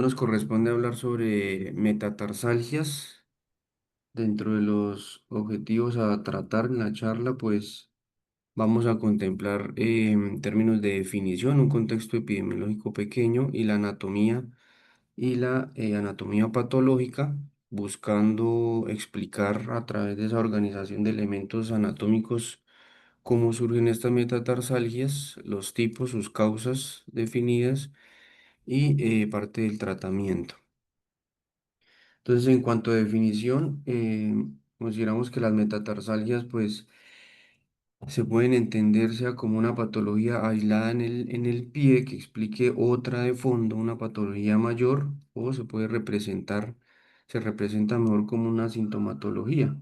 Nos corresponde hablar sobre metatarsalgias. Dentro de los objetivos a tratar en la charla, pues vamos a contemplar términos de definición, un contexto epidemiológico pequeño y la anatomía anatomía patológica, buscando explicar a través de esa organización de elementos anatómicos cómo surgen estas metatarsalgias, los tipos, sus causas definidas y parte del tratamiento. Entonces, en cuanto a definición, consideramos que las metatarsalgias, pues, se pueden entender sea como una patología aislada en el pie que explique otra de fondo, una patología mayor, o se representa mejor como una sintomatología.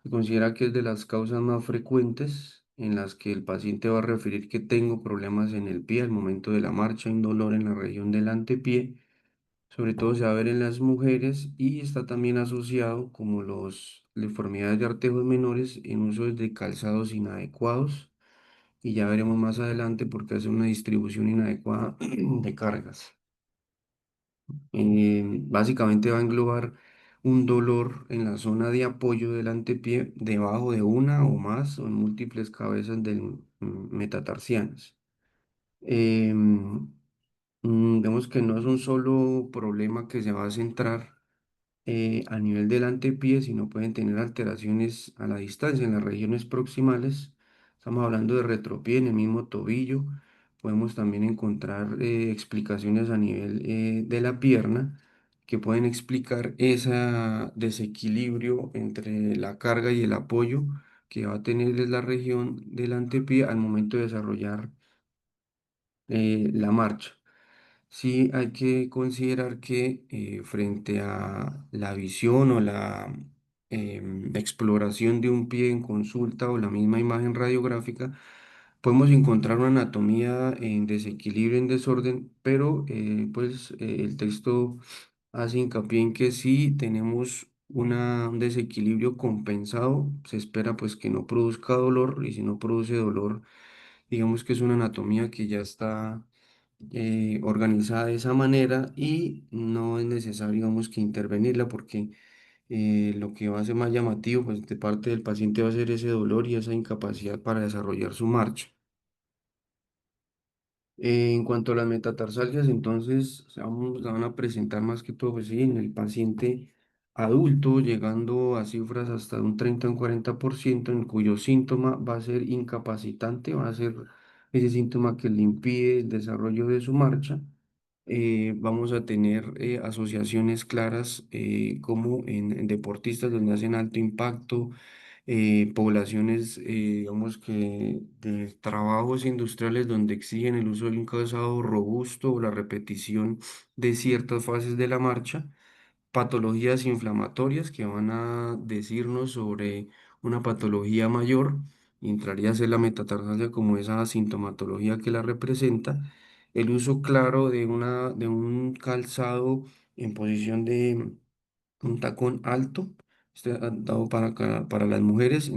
Se considera que es de las causas más frecuentes en las que el paciente va a referir que tengo problemas en el pie al momento de la marcha, un dolor en la región del antepié. Sobre todo se va a ver en las mujeres y está también asociado como las deformidades de artejos menores en uso de calzados inadecuados y ya veremos más adelante por qué hace una distribución inadecuada de cargas. Básicamente va a englobar un dolor en la zona de apoyo del antepié debajo de una o más o en múltiples cabezas del metatarsianas. Em, Vemos que no es un solo problema que se va a centrar a nivel del antepié, sino pueden tener alteraciones a la distancia, en las regiones proximales. Estamos hablando de retropié en el mismo tobillo. Podemos también encontrar explicaciones a nivel de la pierna que pueden explicar ese desequilibrio entre la carga y el apoyo que va a tener la región del antepié al momento de desarrollar la marcha. Sí, hay que considerar que frente a la visión o la exploración de un pie en consulta o la misma imagen radiográfica, podemos encontrar una anatomía en desequilibrio, en desorden, pero el texto hace hincapié en que si tenemos un desequilibrio compensado, se espera pues que no produzca dolor y si no produce dolor, digamos que es una anatomía que ya está organizada de esa manera y no es necesario, digamos, que intervenirla porque lo que va a ser más llamativo, pues de parte del paciente va a ser ese dolor y esa incapacidad para desarrollar su marcha. En cuanto a las metatarsalgias, entonces se van a presentar más que todo, pues sí, en el paciente adulto, llegando a cifras hasta un 30 o un 40%, en cuyo síntoma va a ser incapacitante, va a ser ese síntoma que le impide el desarrollo de su marcha. Vamos a tener asociaciones claras como en deportistas donde hacen alto impacto, poblaciones, digamos que de trabajos industriales donde exigen el uso de un calzado robusto o la repetición de ciertas fases de la marcha, patologías inflamatorias que van a decirnos sobre una patología mayor, y entraría a ser la metatarsalia como esa sintomatología que la representa, el uso claro de un calzado en posición de un tacón alto, dado para las mujeres.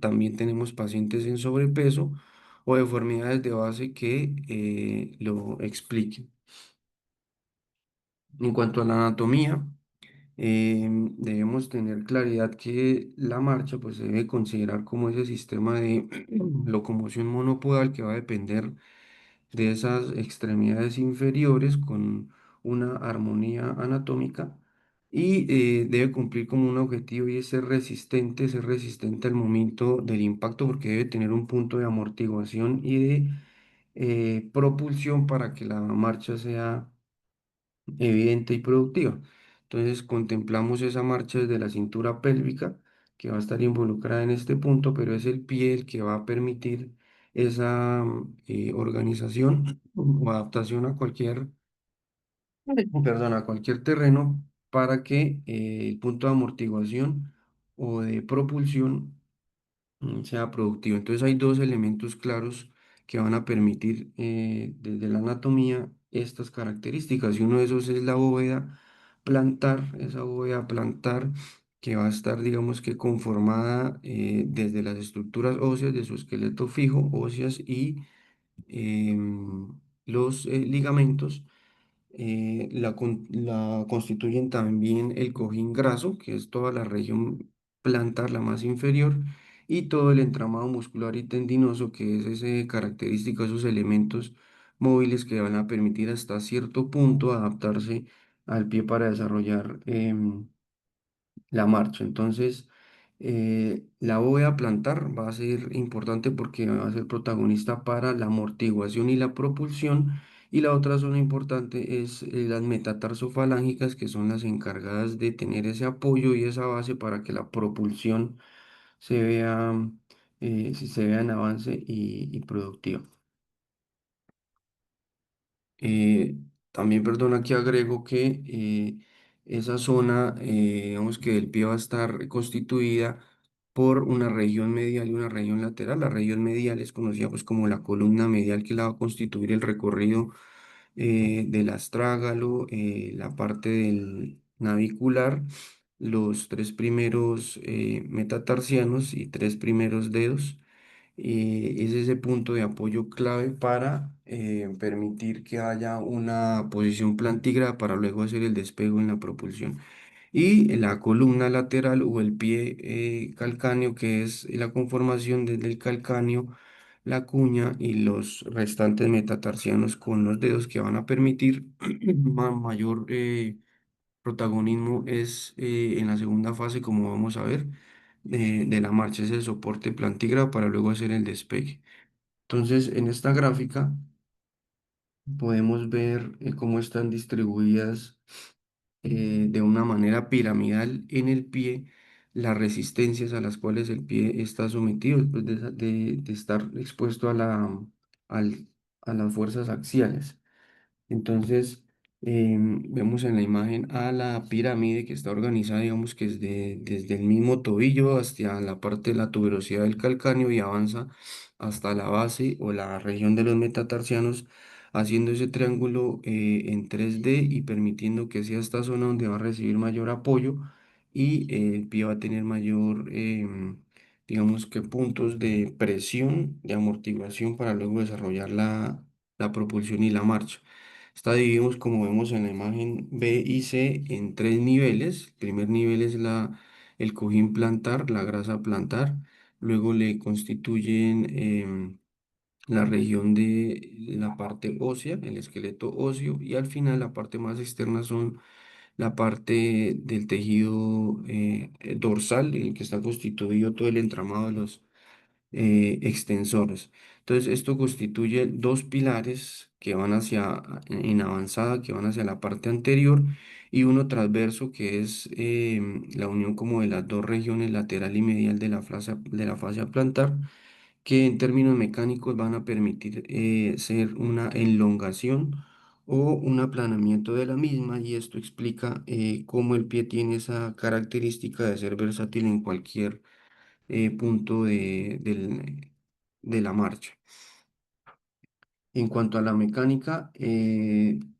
También tenemos pacientes en sobrepeso o deformidades de base que lo expliquen. En cuanto a la anatomía, debemos tener claridad que la marcha pues, se debe considerar como ese sistema de locomoción monopodal que va a depender de esas extremidades inferiores con una armonía anatómica y debe cumplir como un objetivo y es ser resistente al momento del impacto porque debe tener un punto de amortiguación y de propulsión para que la marcha sea evidente y productiva. Entonces contemplamos esa marcha desde la cintura pélvica que va a estar involucrada en este punto, pero es el pie el que va a permitir esa organización o adaptación a a cualquier terreno para que el punto de amortiguación o de propulsión sea productivo. Entonces hay dos elementos claros que van a permitir desde la anatomía estas características y uno de esos es la bóveda plantar, esa bóveda plantar que va a estar, digamos que conformada desde las estructuras óseas de su esqueleto fijo, óseas y los ligamentos la constituyen también el cojín graso, que es toda la región plantar, la más inferior, y todo el entramado muscular y tendinoso, que es ese característico, esos elementos móviles que van a permitir hasta cierto punto adaptarse al pie para desarrollar la marcha. Entonces, la bóveda plantar va a ser importante porque va a ser protagonista para la amortiguación y la propulsión. Y la otra zona importante es las metatarsofalángicas, que son las encargadas de tener ese apoyo y esa base para que la propulsión se vea, si se vea en avance y productiva. También, perdón, aquí agrego que esa zona, digamos que el pie va a estar constituida por una región medial y una región lateral. La región medial es conocida pues como la columna medial que la va a constituir el recorrido del astrágalo, la parte del navicular, los tres primeros metatarsianos y tres primeros dedos. Es ese punto de apoyo clave para permitir que haya una posición plantígrada para luego hacer el despego en la propulsión. Y la columna lateral o el pie calcáneo, que es la conformación desde el calcáneo, la cuña y los restantes metatarsianos con los dedos que van a permitir mayor protagonismo es en la segunda fase, como vamos a ver, de la marcha, es el soporte plantígrado para luego hacer el despegue. Entonces, en esta gráfica podemos ver cómo están distribuidas de una manera piramidal en el pie las resistencias a las cuales el pie está sometido después de estar expuesto al- a las fuerzas axiales. Entonces, vemos en la imagen a la pirámide que está organizada, digamos que es desde el mismo tobillo hasta la parte de la tuberosidad del calcáneo y avanza hasta la base o la región de los metatarsianos, haciendo ese triángulo en 3D y permitiendo que sea esta zona donde va a recibir mayor apoyo y el pie va a tener mayor, digamos que puntos de presión, de amortiguación para luego desarrollar la propulsión y la marcha. Está dividimos, como vemos en la imagen B y C, en tres niveles. El primer nivel es el cojín plantar, la grasa plantar. Luego le constituyen la región de la parte ósea, el esqueleto óseo. Y al final la parte más externa son la parte del tejido dorsal, en el que está constituido todo el entramado de los extensores. Entonces, esto constituye dos pilares que van en avanzada, que van hacia la parte anterior, y uno transverso, que es la unión como de las dos regiones lateral y medial de la fascia plantar, que en términos mecánicos van a permitir ser una elongación o un aplanamiento de la misma, y esto explica cómo el pie tiene esa característica de ser versátil en cualquier punto de la marcha. En cuanto a la mecánica,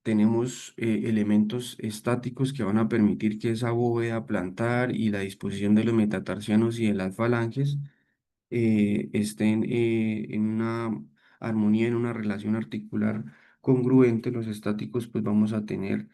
tenemos elementos estáticos que van a permitir que esa bóveda plantar y la disposición de los metatarsianos y de las falanges estén en una armonía, en una relación articular congruente. Los estáticos, pues vamos a tener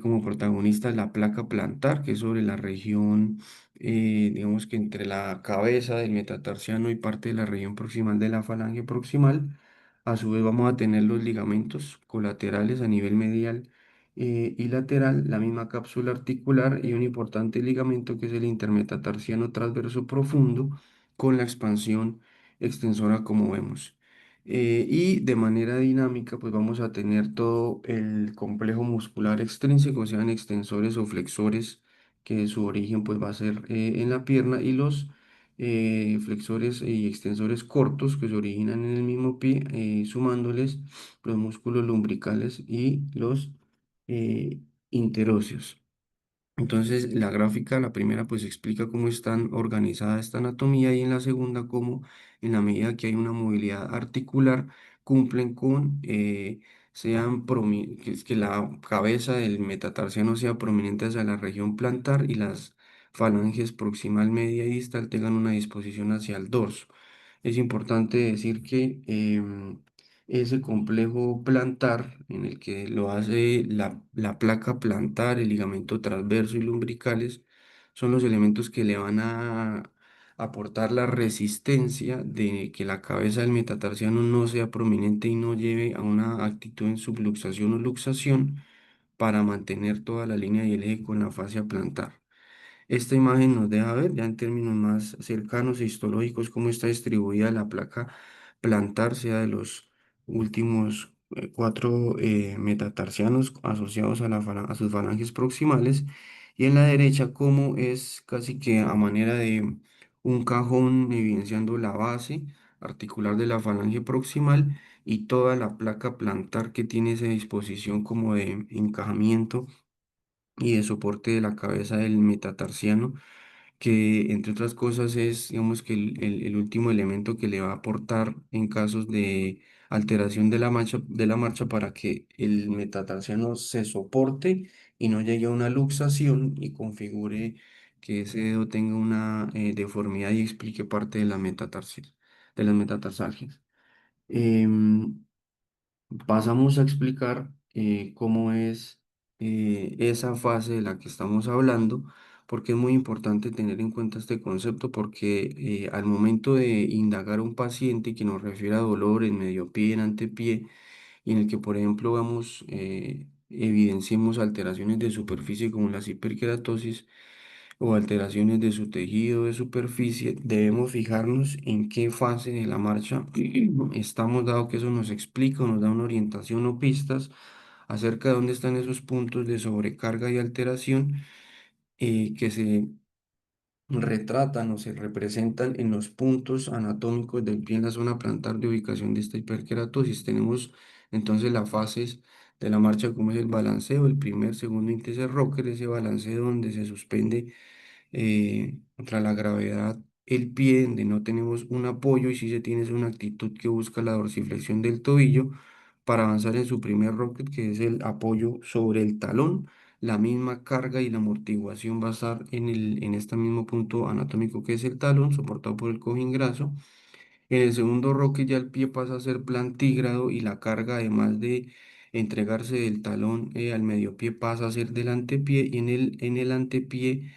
como protagonistas la placa plantar, que es sobre la región, digamos que entre la cabeza del metatarsiano y parte de la región proximal de la falange proximal. A su vez vamos a tener los ligamentos colaterales a nivel medial y lateral, la misma cápsula articular y un importante ligamento que es el intermetatarsiano transverso profundo con la expansión extensora como vemos. Y de manera dinámica, pues vamos a tener todo el complejo muscular extrínseco, sean extensores o flexores, que su origen pues va a ser en la pierna, y los flexores y extensores cortos que se originan en el mismo pie, sumándoles los músculos lumbricales y los interóseos. Entonces, la gráfica, la primera, pues explica cómo están organizada esta anatomía, y en la segunda, cómo en la medida que hay una movilidad articular, cumplen con, que la cabeza del metatarsiano sea prominente hacia la región plantar y las falanges proximal, media y distal tengan una disposición hacia el dorso. Es importante decir que ese complejo plantar en el que lo hace la placa plantar, el ligamento transverso y lumbricales, son los elementos que le van a aportar la resistencia de que la cabeza del metatarsiano no sea prominente y no lleve a una actitud en subluxación o luxación para mantener toda la línea y el eje con la fascia plantar. Esta imagen nos deja ver ya en términos más cercanos e histológicos cómo está distribuida la placa plantar, sea de los últimos cuatro metatarsianos asociados a, a sus falanges proximales, y en la derecha cómo es casi que a manera de un cajón evidenciando la base articular de la falange proximal y toda la placa plantar que tiene esa disposición como de encajamiento y de soporte de la cabeza del metatarsiano, que entre otras cosas es, digamos que el último elemento que le va a aportar en casos de alteración de la marcha para que el metatarsiano se soporte y no llegue a una luxación y configure que ese dedo tenga una deformidad y explique parte de la de las metatarsalgias. Em, Pasamos a explicar cómo es esa fase de la que estamos hablando, porque es muy importante tener en cuenta este concepto, porque al momento de indagar a un paciente que nos refiere a dolor en medio pie, en antepié, y en el que, por ejemplo, vamos, evidenciemos alteraciones de superficie como las hiperkeratosis, o alteraciones de su tejido de superficie, debemos fijarnos en qué fase de la marcha estamos, dado que eso nos explica o nos da una orientación o pistas acerca de dónde están esos puntos de sobrecarga y alteración que se retratan o se representan en los puntos anatómicos del pie en la zona plantar de ubicación de esta hiperkeratosis. Tenemos entonces las fases de la marcha como es el balanceo, el primer, segundo y tercer rocker, ese balanceo donde se suspende contra la gravedad el pie, donde no tenemos un apoyo y sí se tiene es una actitud que busca la dorsiflexión del tobillo para avanzar en su primer rocket, que es el apoyo sobre el talón. La misma carga y la amortiguación va a estar en este mismo punto anatómico que es el talón, soportado por el cojín graso. En el segundo roque ya el pie pasa a ser plantígrado y la carga, además de entregarse del talón al medio pie, pasa a ser del antepié, y en el antepié,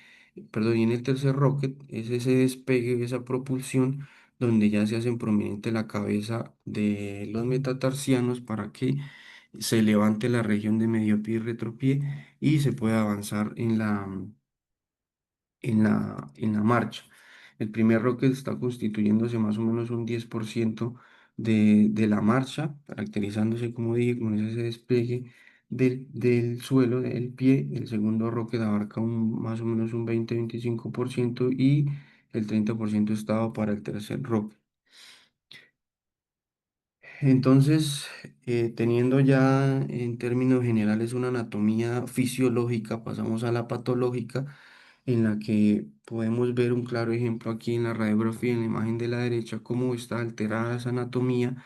perdón, y en el tercer roque es ese despegue, esa propulsión donde ya se hacen prominente la cabeza de los metatarsianos para que se levante la región de medio pie y retropié y se pueda avanzar en la marcha. El primer rocket está constituyéndose más o menos un 10% de la marcha, caracterizándose, como dije, con ese despegue del suelo del pie. El segundo rocket abarca más o menos un 20-25% y el 30% estaba para el tercer rocket. Entonces, teniendo ya en términos generales una anatomía fisiológica, pasamos a la patológica, en la que podemos ver un claro ejemplo aquí en la radiografía, en la imagen de la derecha, cómo está alterada esa anatomía,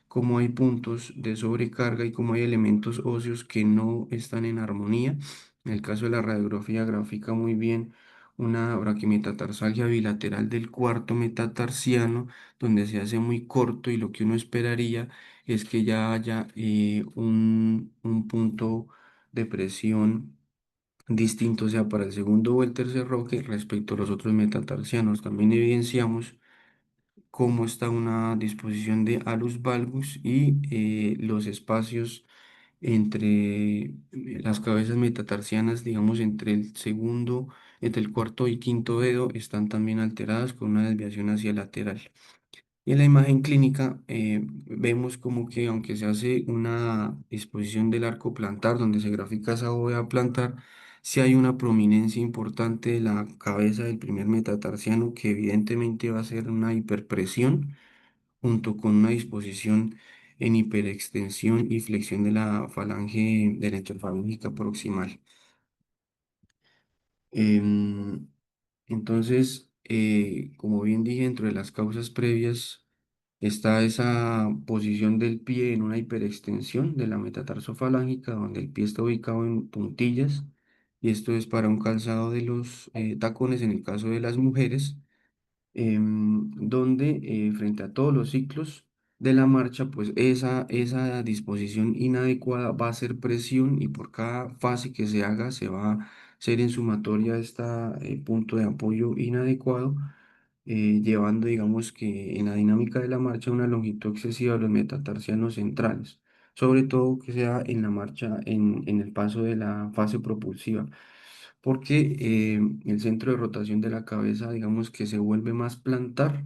cómo hay puntos de sobrecarga y cómo hay elementos óseos que no están en armonía. En el caso de la radiografía grafica muy bien una braquimetatarsalgia bilateral del cuarto metatarsiano, donde se hace muy corto y lo que uno esperaría es que ya haya un punto de presión distinto, sea para el segundo o el tercer roque respecto a los otros metatarsianos. También evidenciamos cómo está una disposición de alus valgus y los espacios entre las cabezas metatarsianas, digamos, entre el cuarto y quinto dedo, están también alteradas con una desviación hacia el lateral. Y en la imagen clínica vemos como que aunque se hace una disposición del arco plantar donde se grafica esa bóveda plantar, sí hay una prominencia importante de la cabeza del primer metatarsiano que evidentemente va a ser una hiperpresión junto con una disposición en hiperextensión y flexión de la falange derecha proximal. Em, entonces, como bien dije, dentro de las causas previas está esa posición del pie en una hiperextensión de la metatarsofalángica, donde el pie está ubicado en puntillas, y esto es para un calzado de los tacones en el caso de las mujeres, donde frente a todos los ciclos, de la marcha, pues esa disposición inadecuada va a hacer presión y por cada fase que se haga se va a hacer en sumatoria este punto de apoyo inadecuado, llevando, digamos que en la dinámica de la marcha, una longitud excesiva de los metatarsianos centrales, sobre todo que sea en la marcha, en el paso de la fase propulsiva, porque el centro de rotación de la cabeza, digamos que se vuelve más plantar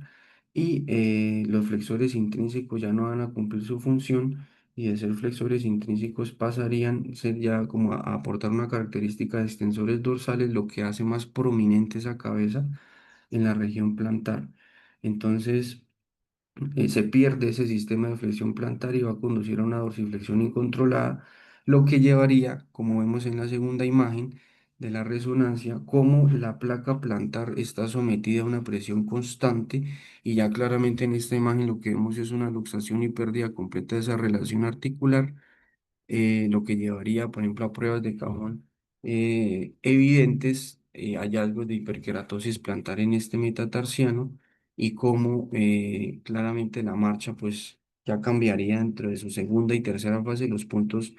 y los flexores intrínsecos ya no van a cumplir su función y de ser flexores intrínsecos pasarían a ser ya como a aportar una característica de extensores dorsales, lo que hace más prominente esa cabeza en la región plantar. Entonces, se pierde ese sistema de flexión plantar y va a conducir a una dorsiflexión incontrolada, lo que llevaría, como vemos en la segunda imagen de la resonancia, como la placa plantar está sometida a una presión constante y ya claramente en esta imagen lo que vemos es una luxación y pérdida completa de esa relación articular, lo que llevaría, por ejemplo, a pruebas de cajón evidentes, hallazgos de hiperkeratosis plantar en este metatarsiano y cómo claramente la marcha pues ya cambiaría dentro de su segunda y tercera fase los puntos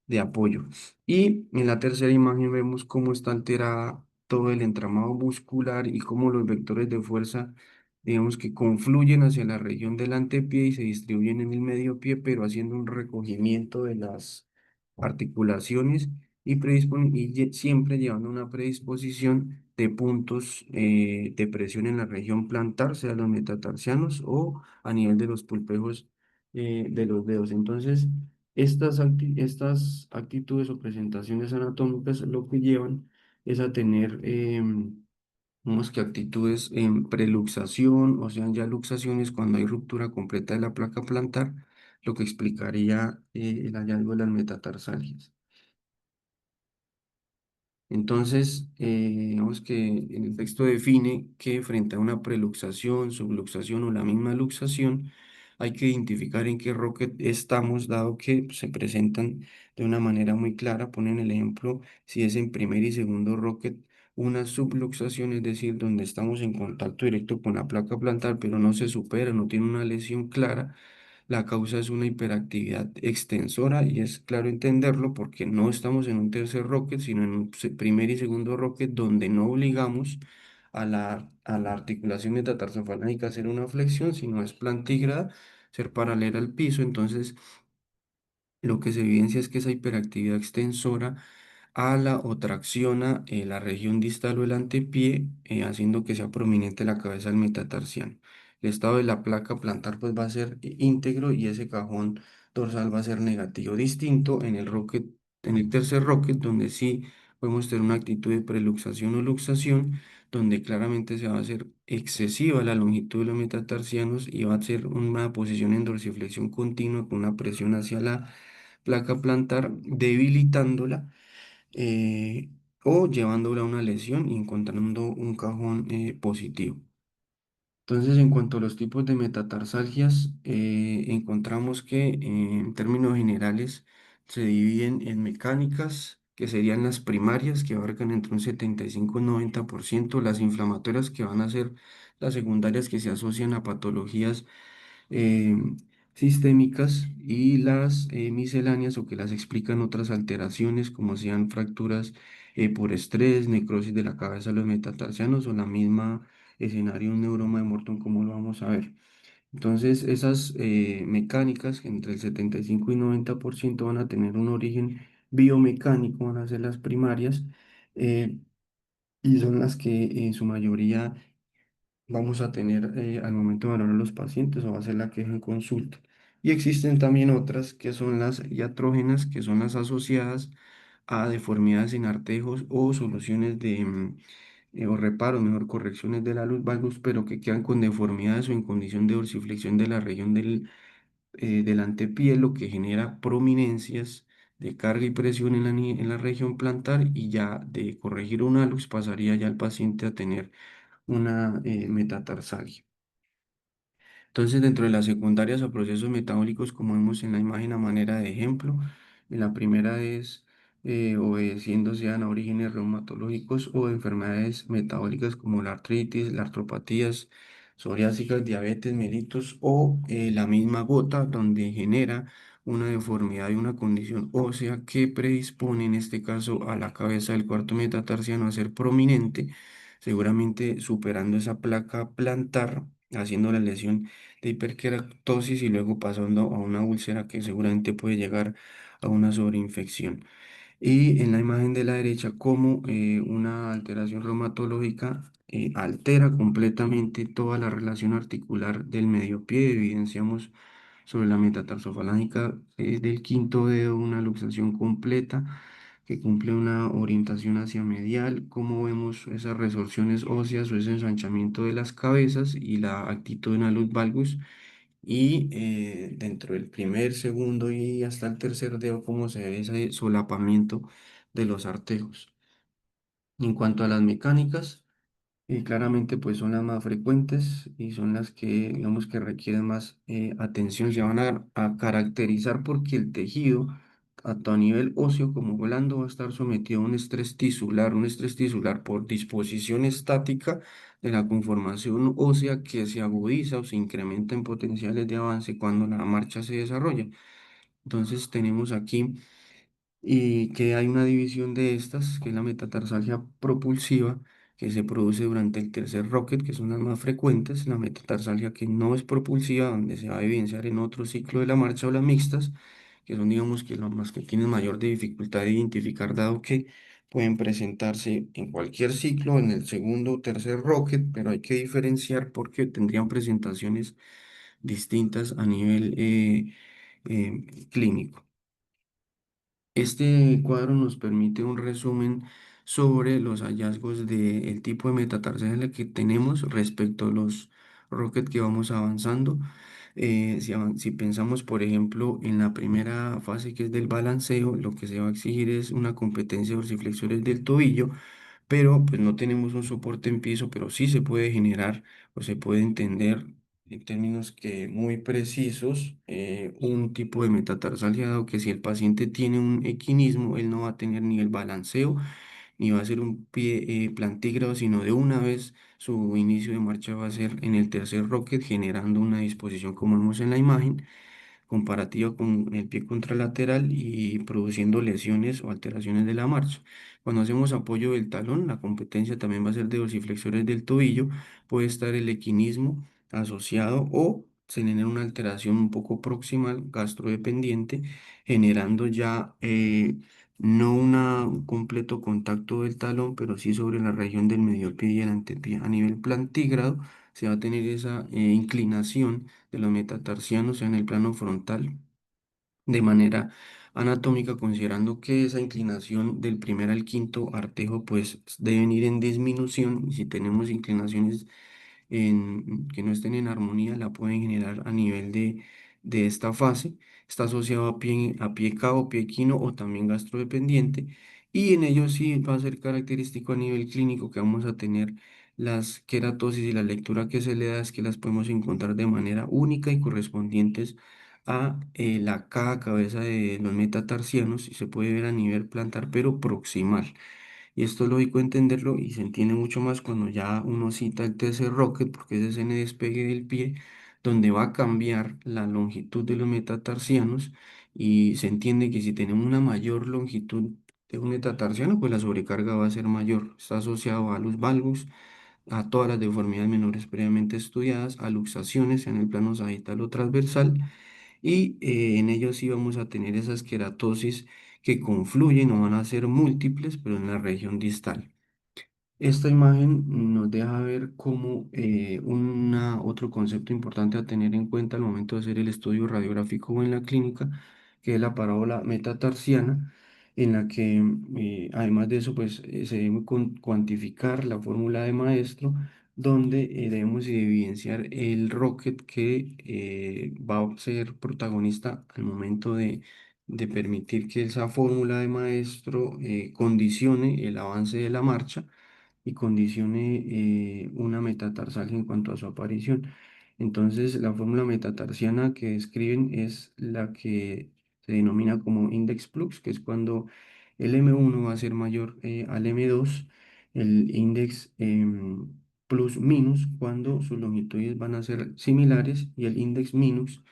de apoyo. Y en la tercera imagen vemos cómo está alterada todo el entramado muscular y cómo los vectores de fuerza, digamos que confluyen hacia la región del antepié y se distribuyen en el medio pie, pero haciendo un recogimiento de las articulaciones y, siempre llevando una predisposición de puntos de presión en la región plantar, sea los metatarsianos o a nivel de los pulpejos de los dedos. Entonces, estas actitudes o presentaciones anatómicas lo que llevan es a tener digamos que actitudes en preluxación, o sea, ya luxaciones cuando hay ruptura completa de la placa plantar, lo que explicaría el hallazgo de las metatarsalgias. Entonces, digamos que en el texto define que frente a una preluxación, subluxación o la misma luxación, hay que identificar en qué rocket estamos, dado que se presentan de una manera muy clara. Ponen el ejemplo, si es en primer y segundo rocket, una subluxación, es decir, donde estamos en contacto directo con la placa plantar, pero no se supera, no tiene una lesión clara. La causa es una hiperactividad extensora y es claro entenderlo porque no estamos en un tercer rocket, sino en un primer y segundo rocket donde no obligamos a la articulación metatarsofalángea a hacer una flexión, sino es plantígrada, ser paralela al piso. Entonces, lo que se evidencia es que esa hiperactividad extensora ala o tracciona la región distal o el antepié, haciendo que sea prominente la cabeza del metatarsiano. El estado de la placa plantar pues va a ser íntegro y ese cajón dorsal va a ser negativo, distinto en el rocket, en el tercer rocket, donde sí podemos tener una actitud de preluxación o luxación, donde claramente se va a hacer excesiva la longitud de los metatarsianos y va a ser una posición en dorsiflexión continua con una presión hacia la placa plantar, debilitándola o llevándola a una lesión y encontrando un cajón positivo. Entonces, en cuanto a los tipos de metatarsalgias, encontramos que en términos generales se dividen en mecánicas, que serían las primarias, que abarcan entre un 75 y un 90%, las inflamatorias, que van a ser las secundarias que se asocian a patologías eh, sistémicas, y las misceláneas o que las explican otras alteraciones como sean fracturas por estrés, necrosis de la cabeza de los metatarsianos o la misma escenario, un neuroma de Morton, como lo vamos a ver. Entonces, esas mecánicas entre el 75 y 90% van a tener un origen biomecánico, van a ser las primarias, eh, y son las que en su mayoría vamos a tener al momento de valorar a los pacientes o hacer la queja en consulta. Y existen también otras que son las iatrógenas, que son las asociadas a deformidades en artejos o soluciones o reparos, mejor correcciones de la luz valgus, pero que quedan con deformidades o en condición de dorsiflexión de la región del antepié, lo que genera prominencias de carga y presión en la región plantar, y ya de corregir un alux pasaría ya el paciente a tener una metatarsalgia. Entonces, dentro de las secundarias o procesos metabólicos, como vemos en la imagen a manera de ejemplo, la primera es obedeciendo sean a orígenes reumatológicos o enfermedades metabólicas como la artritis, las artropatías, psoriásicas, diabetes mellitus o la misma gota donde genera una deformidad y una condición ósea que predispone en este caso a la cabeza del cuarto metatarsiano a ser prominente, seguramente superando esa placa plantar, haciendo la lesión de hiperkeratosis y luego pasando a una úlcera que seguramente puede llegar a una sobreinfección. Y en la imagen de la derecha, como una alteración reumatológica altera completamente toda la relación articular del medio pie. Evidenciamos sobre la metatarsofalágica del quinto dedo una luxación completa que cumple una orientación hacia medial. Como vemos esas resorciones óseas o ese ensanchamiento de las cabezas y la actitudinal valgus y dentro del primer, segundo y hasta el tercer dedo, como se ve ese solapamiento de los artejos. En cuanto a las mecánicas, claramente pues son las más frecuentes y son las que digamos que requieren más atención. Se van a caracterizar porque el tejido, tanto a nivel óseo como blando, va a estar sometido a un estrés tisular por disposición estática de la conformación ósea que se agudiza o se incrementa en potenciales de avance cuando la marcha se desarrolla. Entonces tenemos aquí y que hay una división de estas, que es la metatarsalgia propulsiva, que se produce durante el tercer rocket, que son las más frecuentes, la metatarsalgia que no es propulsiva, donde se va a evidenciar en otro ciclo de la marcha o las mixtas, que son digamos que las que tienen mayor dificultad de identificar, dado que pueden presentarse en cualquier ciclo, en el segundo o tercer rocket, pero hay que diferenciar porque tendrían presentaciones distintas a nivel clínico. Este cuadro nos permite un resumen sobre los hallazgos del tipo de metatarsalia que tenemos respecto a los rockets que vamos avanzando. Si pensamos, por ejemplo, en la primera fase que es del balanceo, lo que se va a exigir es una competencia de dorsiflexores del tobillo, pero pues no tenemos un soporte en piso, pero sí se puede generar o se puede entender en términos que muy precisos un tipo de metatarsalgia, dado que si el paciente tiene un equinismo, él no va a tener ni el balanceo, ni va a ser un pie plantígrado, sino de una vez su inicio de marcha va a ser en el tercer rocket, generando una disposición como vemos en la imagen comparativa con el pie contralateral y produciendo lesiones o alteraciones de la marcha. Cuando hacemos apoyo del talón, la competencia también va a ser de dorsiflexores del tobillo, puede estar el equinismo asociado o tener una alteración un poco proximal, gastrodependiente, generando ya no un completo contacto del talón, pero sí sobre la región del medio pie y el antepié. A nivel plantígrado, se va a tener esa inclinación de los metatarsianos en el plano frontal de manera anatómica, considerando que esa inclinación del primer al quinto artejo pues deben ir en disminución y si tenemos inclinaciones que no estén en armonía la pueden generar a nivel de esta fase. Está asociado a pie cabo, pie equino o también gastrodependiente y en ello sí va a ser característico a nivel clínico que vamos a tener las queratosis y la lectura que se le da es que las podemos encontrar de manera única y correspondientes a cada cabeza de los metatarsianos y se puede ver a nivel plantar pero proximal. Y esto es lógico entenderlo y se entiende mucho más cuando ya uno cita el tercer rocket, porque ese es en el despegue del pie, donde va a cambiar la longitud de los metatarsianos y se entiende que si tenemos una mayor longitud de un metatarsiano, pues la sobrecarga va a ser mayor. Está asociado a los valgus, a todas las deformidades menores previamente estudiadas, a luxaciones en el plano sagital o transversal y en ellos sí vamos a tener esas queratosis que confluyen o van a ser múltiples, pero en la región distal. Esta imagen nos deja ver cómo otro concepto importante a tener en cuenta al momento de hacer el estudio radiográfico en la clínica, que es la parábola metatarsiana, en la que además de eso pues se debe cuantificar la fórmula de maestro, donde debemos evidenciar el rocket que va a ser protagonista al momento de permitir que esa fórmula de maestro condicione el avance de la marcha y condicione una metatarsalgia en cuanto a su aparición. Entonces, la fórmula metatarsiana que describen es la que se denomina como index flux, que es cuando el M1 va a ser mayor al M2, el index plus minus cuando sus longitudes van a ser similares y el index minus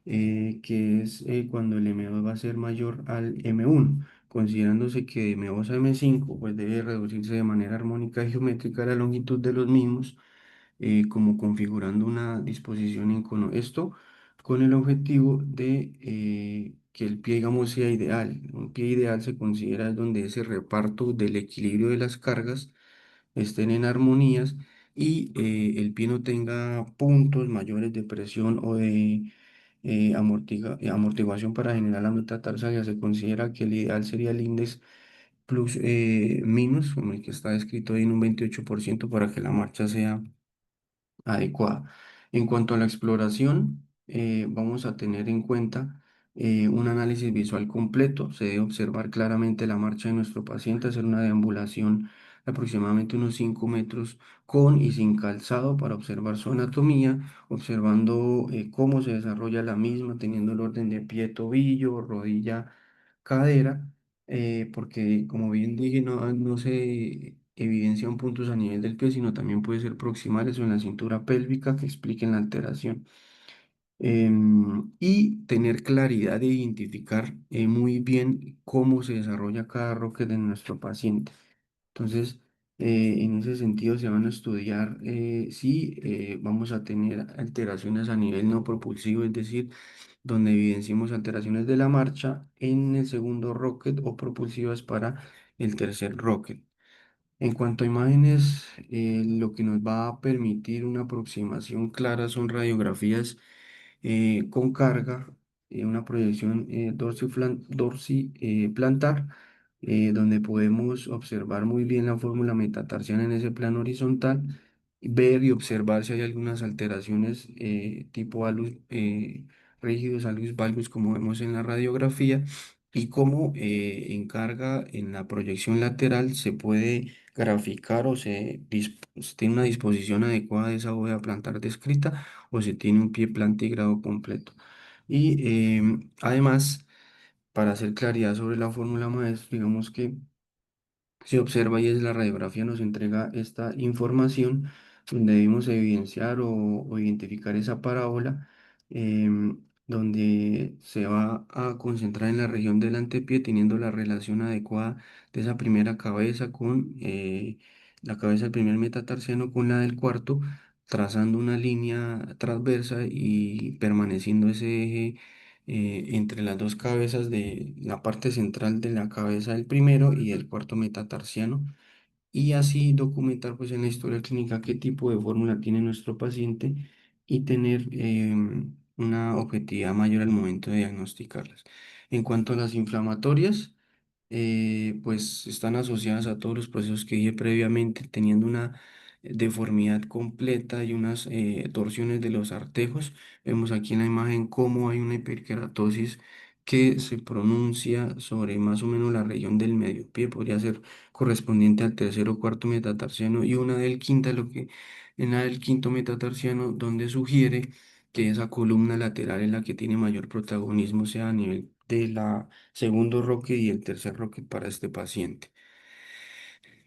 que es cuando el M2 va a ser mayor al M1, considerándose que de M2 a M5 pues debe reducirse de manera armónica y geométrica la longitud de los mismos, como configurando una disposición en cono. Esto con el objetivo de que el pie, digamos, sea ideal. Un pie ideal se considera donde ese reparto del equilibrio de las cargas estén en armonías y el pie no tenga puntos mayores de presión o de amortiguación para generar la metatarsalia. Se considera que el ideal sería el índice plus minus, como el que está descrito ahí en un 28% para que la marcha sea adecuada. En cuanto a la exploración, vamos a tener en cuenta un análisis visual completo. Se debe observar claramente la marcha de nuestro paciente, hacer una deambulación de aproximadamente unos 5 metros con y sin calzado para observar su anatomía, observando cómo se desarrolla la misma, teniendo el orden de pie, tobillo, rodilla, cadera, porque como bien dije, no se evidencian puntos a nivel del pie, sino también puede ser proximales o en la cintura pélvica que expliquen la alteración. Y tener claridad de identificar muy bien cómo se desarrolla cada roque de nuestro paciente. Entonces, en ese sentido se van a estudiar si vamos a tener alteraciones a nivel no propulsivo, es decir, donde evidenciamos alteraciones de la marcha en el segundo rocket o propulsivas para el tercer rocket. En cuanto a imágenes, lo que nos va a permitir una aproximación clara son radiografías con carga, una proyección dorsiplantar, donde podemos observar muy bien la fórmula metatarsiana en ese plano horizontal, ver y observar si hay algunas alteraciones tipo alus rígidos, alus valgus, como vemos en la radiografía, y cómo en carga en la proyección lateral se puede graficar o se tiene una disposición adecuada de esa bóveda plantar descrita o se tiene un pie plantígrado completo. Y además, para hacer claridad sobre la fórmula maestra, digamos que se observa y es la radiografía nos entrega esta información donde debemos evidenciar o identificar esa parábola, donde se va a concentrar en la región del antepié teniendo la relación adecuada de esa primera cabeza con la cabeza del primer metatarsiano con la del cuarto, trazando una línea transversa y permaneciendo ese eje entre las dos cabezas de la parte central de la cabeza del primero y el cuarto metatarsiano, y así documentar pues en la historia clínica qué tipo de fórmula tiene nuestro paciente y tener una objetividad mayor al momento de diagnosticarlas. En cuanto a las inflamatorias, pues están asociadas a todos los procesos que dije previamente, teniendo una deformidad completa y unas torsiones de los artejos. Vemos aquí en la imagen cómo hay una hiperkeratosis que se pronuncia sobre más o menos la región del medio pie, podría ser correspondiente al tercer o cuarto metatarsiano, y una del quinta, en la del quinto metatarsiano, donde sugiere que esa columna lateral es la que tiene mayor protagonismo, sea a nivel de la segundo roque y el tercer roque para este paciente.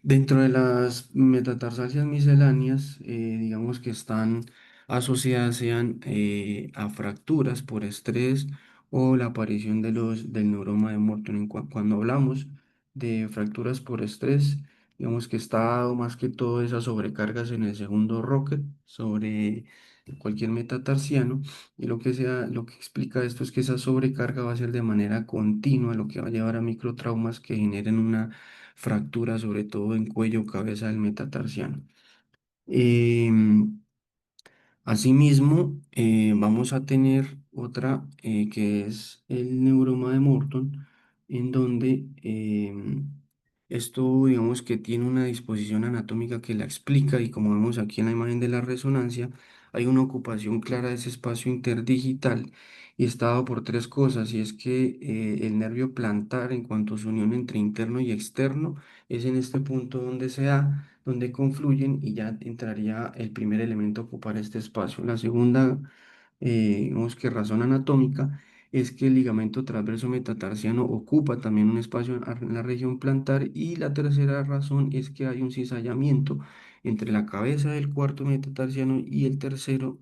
Dentro de las metatarsalgias misceláneas, digamos que están asociadas sean a fracturas por estrés o la aparición del neuroma de Morton. Cuando hablamos de fracturas por estrés, digamos que está dado más que todo esas sobrecargas en el segundo rocket sobre cualquier metatarsiano, y lo que explica esto es que esa sobrecarga va a ser de manera continua, lo que va a llevar a microtraumas que generen una fractura, sobre todo en cuello o cabeza del metatarsiano. Em, Asimismo, vamos a tener otra que es el neuroma de Morton, en donde esto, digamos que tiene una disposición anatómica que la explica, y como vemos aquí en la imagen de la resonancia, hay una ocupación clara de ese espacio interdigital y está dado por tres cosas, y es que el nervio plantar, en cuanto a su unión entre interno y externo, es en este punto donde se da, donde confluyen, y ya entraría el primer elemento a ocupar este espacio. La segunda, digamos que razón anatómica, es que el ligamento transverso metatarsiano ocupa también un espacio en la región plantar y la tercera razón es que hay un cizallamiento entre la cabeza del cuarto metatarsiano y el tercero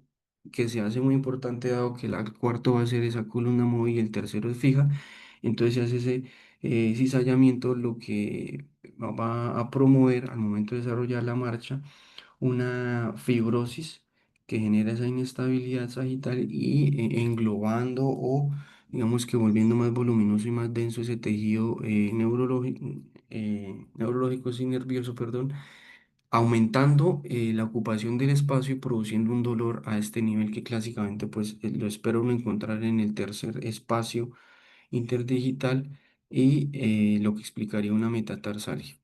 que se hace muy importante dado que el cuarto va a ser esa columna móvil y el tercero es fija, entonces se hace ese cizallamiento lo que va a promover al momento de desarrollar la marcha una fibrosis que genera esa inestabilidad sagital y englobando o digamos que volviendo más voluminoso y más denso ese tejido neurológico, sí, nervioso, perdón, aumentando la ocupación del espacio y produciendo un dolor a este nivel que clásicamente pues lo espero uno encontrar en el tercer espacio interdigital y lo que explicaría una metatarsalia.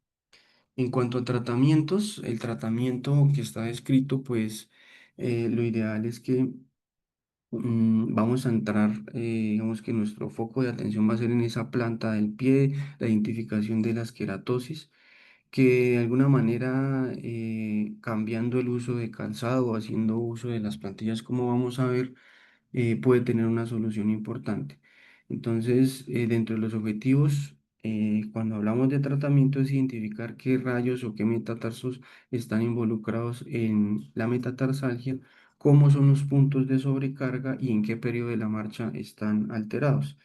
En cuanto a tratamientos, el tratamiento que está descrito, pues lo ideal es que vamos a entrar, digamos que nuestro foco de atención va a ser en esa planta del pie, la identificación de las queratosis, que de alguna manera cambiando el uso de calzado o haciendo uso de las plantillas, como vamos a ver, puede tener una solución importante. Entonces, dentro de los objetivos, cuando hablamos de tratamiento, es identificar qué rayos o qué metatarsos están involucrados en la metatarsalgia, cómo son los puntos de sobrecarga y en qué periodo de la marcha están alterados.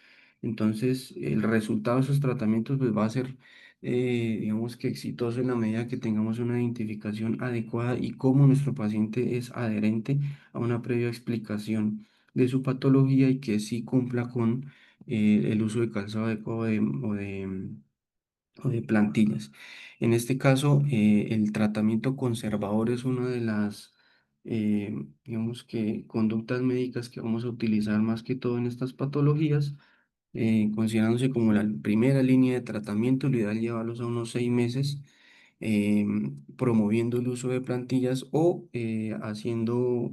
Entonces, el resultado de esos tratamientos pues, va a ser, digamos que exitoso en la medida que tengamos una identificación adecuada y cómo nuestro paciente es adherente a una previa explicación de su patología y que sí cumpla con el uso de calzado adecuado o de plantillas. En este caso, el tratamiento conservador es una de las, digamos que, conductas médicas que vamos a utilizar más que todo en estas patologías considerándose como la primera línea de tratamiento, lo ideal llevarlos a unos 6 meses, promoviendo el uso de plantillas o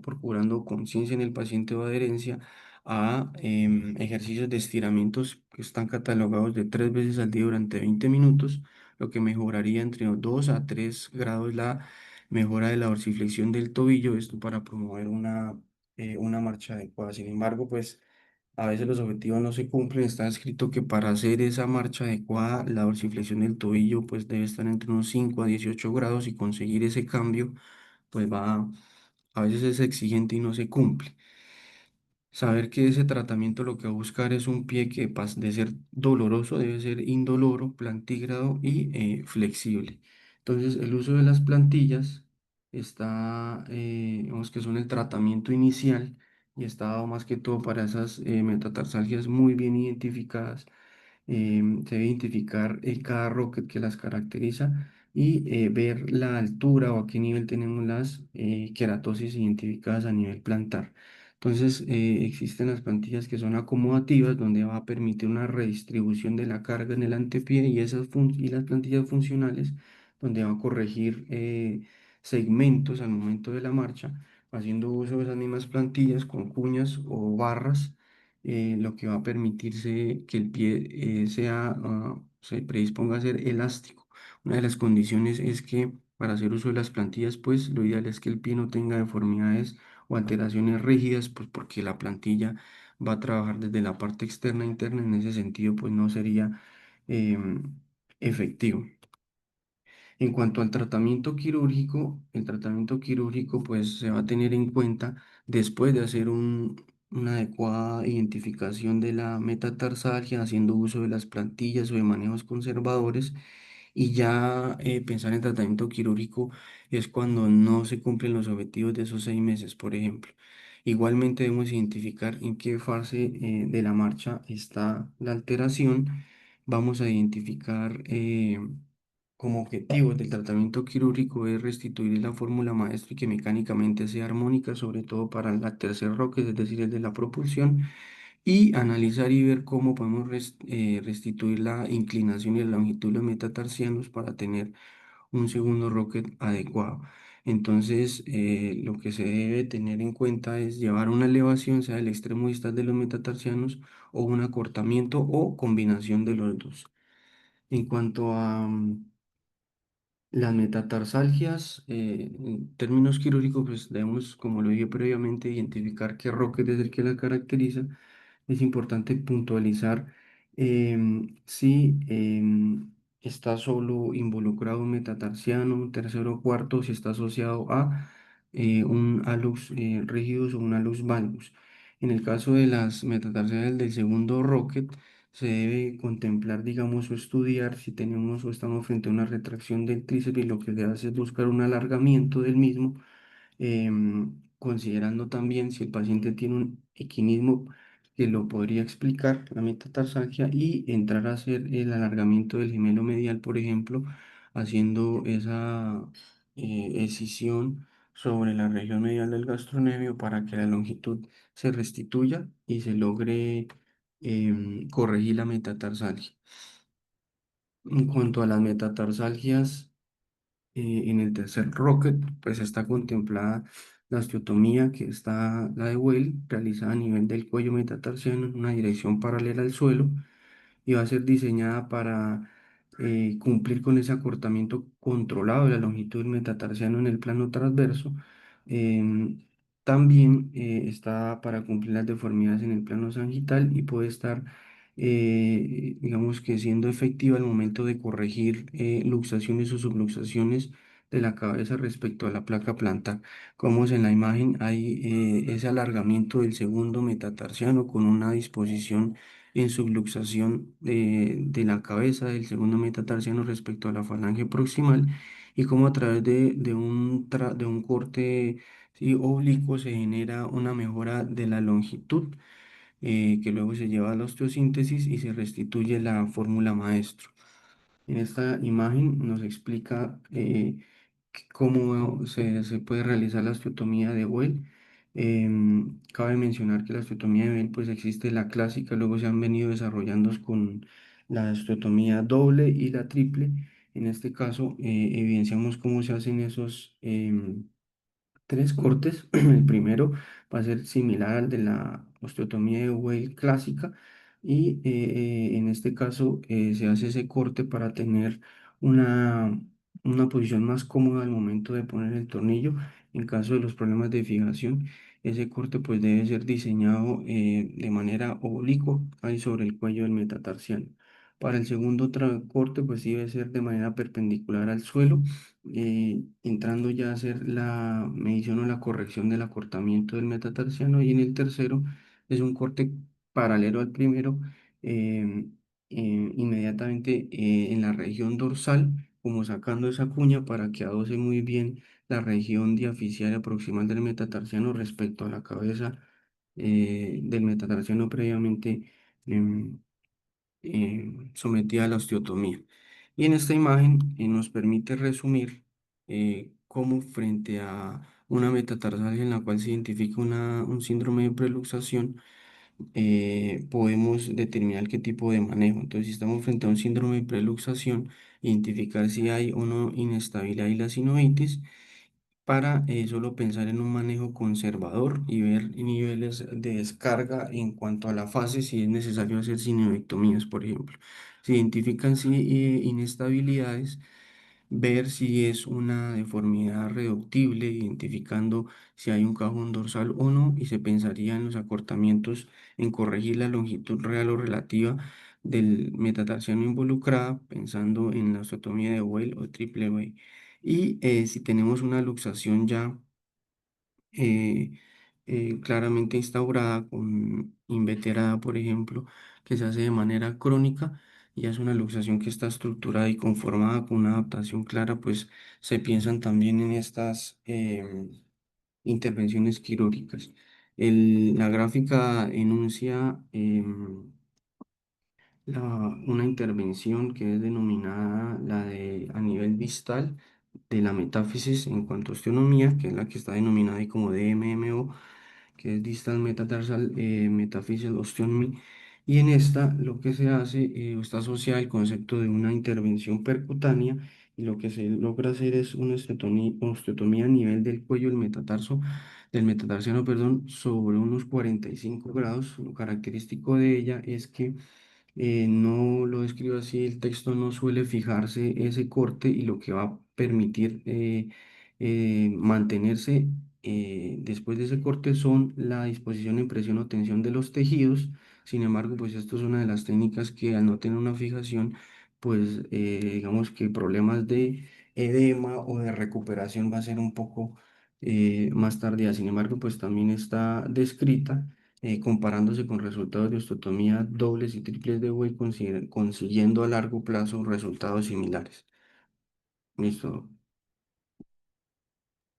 procurando conciencia en el paciente o adherencia a ejercicios de estiramientos que están catalogados de 3 veces al día durante 20 minutos, lo que mejoraría entre 2 a 3 grados la mejora de la dorsiflexión del tobillo, esto para promover una marcha adecuada. Sin embargo, pues a veces los objetivos no se cumplen. Está escrito que para hacer esa marcha adecuada, la dorsiflexión del tobillo pues debe estar entre unos 5 a 18 grados y conseguir ese cambio pues a veces es exigente y no se cumple. Saber que ese tratamiento lo que va a buscar es un pie que de ser doloroso debe ser indoloro, plantígrado y flexible. Entonces el uso de las plantillas está, digamos que son el tratamiento inicial y está dado más que todo para esas metatarsalgias muy bien identificadas. Se debe identificar cada rocket que las caracteriza y ver la altura o a qué nivel tenemos las queratosis identificadas a nivel plantar. Entonces, existen las plantillas que son acomodativas, donde va a permitir una redistribución de la carga en el antepié y, y las plantillas funcionales, donde va a corregir segmentos al momento de la marcha, haciendo uso de esas mismas plantillas con cuñas o barras, lo que va a permitirse que el pie se predisponga a ser elástico. Una de las condiciones es que para hacer uso de las plantillas, pues lo ideal es que el pie no tenga deformidades o alteraciones rígidas, pues porque la plantilla va a trabajar desde la parte externa e interna, en ese sentido, pues no sería efectivo. En cuanto al tratamiento quirúrgico, el tratamiento quirúrgico pues se va a tener en cuenta después de hacer una adecuada identificación de la metatarsalgia, haciendo uso de las plantillas o de manejos conservadores y ya pensar en tratamiento quirúrgico es cuando no se cumplen los objetivos de esos 6 meses, por ejemplo. Igualmente debemos identificar en qué fase de la marcha está la alteración. Vamos a identificar como objetivos del tratamiento quirúrgico es restituir la fórmula maestra y que mecánicamente sea armónica, sobre todo para la tercer roque, es decir, el de la propulsión y analizar y ver cómo podemos restituir la inclinación y la longitud de los metatarsianos para tener un segundo rocket adecuado. Entonces, lo que se debe tener en cuenta es llevar una elevación, sea el extremo distal de los metatarsianos, o un acortamiento o combinación de los dos. En cuanto a las metatarsalgias, en términos quirúrgicos, pues debemos, como lo dije previamente, identificar qué rocket es el que la caracteriza es importante puntualizar si está solo involucrado un metatarsiano, un tercero o cuarto, si está asociado a un hallux rigidus o un hallux valgus. En el caso de las metatarsiales del segundo rocket, se debe contemplar, digamos, o estudiar si tenemos o estamos frente a una retracción del tríceps y lo que se hace es buscar un alargamiento del mismo, considerando también si el paciente tiene un equinismo que lo podría explicar, la metatarsalgia, y entrar a hacer el alargamiento del gemelo medial, por ejemplo, haciendo esa escisión sobre la región medial del gastrocnemio para que la longitud se restituya y se logre corregir la metatarsalgia. En cuanto a las metatarsalgias, en el tercer rocket, pues está contemplada la osteotomía, que está la de Weil, realizada a nivel del cuello metatarsiano en una dirección paralela al suelo y va a ser diseñada para cumplir con ese acortamiento controlado de la longitud del metatarsiano en el plano transverso. Em, También está para cumplir las deformidades en el plano sagital y puede estar, digamos que siendo efectiva al momento de corregir luxaciones o subluxaciones de la cabeza respecto a la placa plantar. Como en la imagen hay ese alargamiento del segundo metatarsiano con una disposición en subluxación de la cabeza del segundo metatarsiano respecto a la falange proximal y cómo a través de un corte, sí, oblicuo se genera una mejora de la longitud, que luego se lleva a la osteosíntesis y se restituye la fórmula maestro. En esta imagen nos explica cómo se puede realizar la osteotomía de Well. Cabe mencionar que la osteotomía de Well pues existe la clásica, luego se han venido desarrollando con la osteotomía doble y la triple. En este caso evidenciamos cómo se hacen esos tres cortes. El primero va a ser similar al de la osteotomía de Weil clásica y en este caso se hace ese corte para tener una, una posición más cómoda al momento de poner el tornillo. En caso de los problemas de fijación, ese corte pues debe ser diseñado de manera oblicua ahí sobre el cuello del metatarsiano. Para el segundo corte pues sí debe ser de manera perpendicular al suelo, entrando ya a hacer la medición o la corrección del acortamiento del metatarsiano, y en el tercero es un corte paralelo al primero, em, inmediatamente en la región dorsal, como sacando esa cuña para que adoce muy bien la región diaficiaria proximal del metatarsiano respecto a la cabeza del metatarsiano previamente em, sometida a la osteotomía. Y en esta imagen nos permite resumir cómo frente a una metatarsalgia en la cual se identifica un síndrome de preluxación, podemos determinar qué tipo de manejo. Entonces, si estamos frente a un síndrome de preluxación, identificar si hay o no inestabilidad y la sinovitis, para solo pensar en un manejo conservador y ver niveles de descarga en cuanto a la fase, si es necesario hacer sinevectomías, por ejemplo. Se identifican si, inestabilidades, ver si es una deformidad reductible, identificando si hay un cajón dorsal o no, y se pensaría en los acortamientos, en corregir la longitud real o relativa del metatarsiano involucrada, pensando en la osteotomía de Weil o triple Weil. Y si tenemos una luxación ya eh, claramente instaurada, con inveterada, por ejemplo, que se hace de manera crónica, y es una luxación que está estructurada y conformada con una adaptación clara, pues se piensan también en estas intervenciones quirúrgicas. La gráfica enuncia una intervención que es denominada la de a nivel distal de la metáfisis en cuanto a osteonomía, que es la que está denominada ahí como DMMO, que es Distal Metatarsal Metaphyseal Osteotomy. Y en esta lo que se hace, está asociada al concepto de una intervención percutánea, y lo que se logra hacer es una osteotomía a nivel del cuello del metatarsiano, perdón, sobre unos 45 grados. Lo característico de ella es que no lo describo así, el texto no suele fijarse ese corte, y lo que va a permitir mantenerse después de ese corte son la disposición en presión o tensión de los tejidos, Sin embargo, pues esto es una de las técnicas que al no tener una fijación, pues digamos que problemas de edema o de recuperación va a ser un poco más tardía. Sin embargo, pues también está descrita comparándose con resultados de osteotomía dobles y triples de buey, consiguiendo a largo plazo resultados similares. ¿Listo?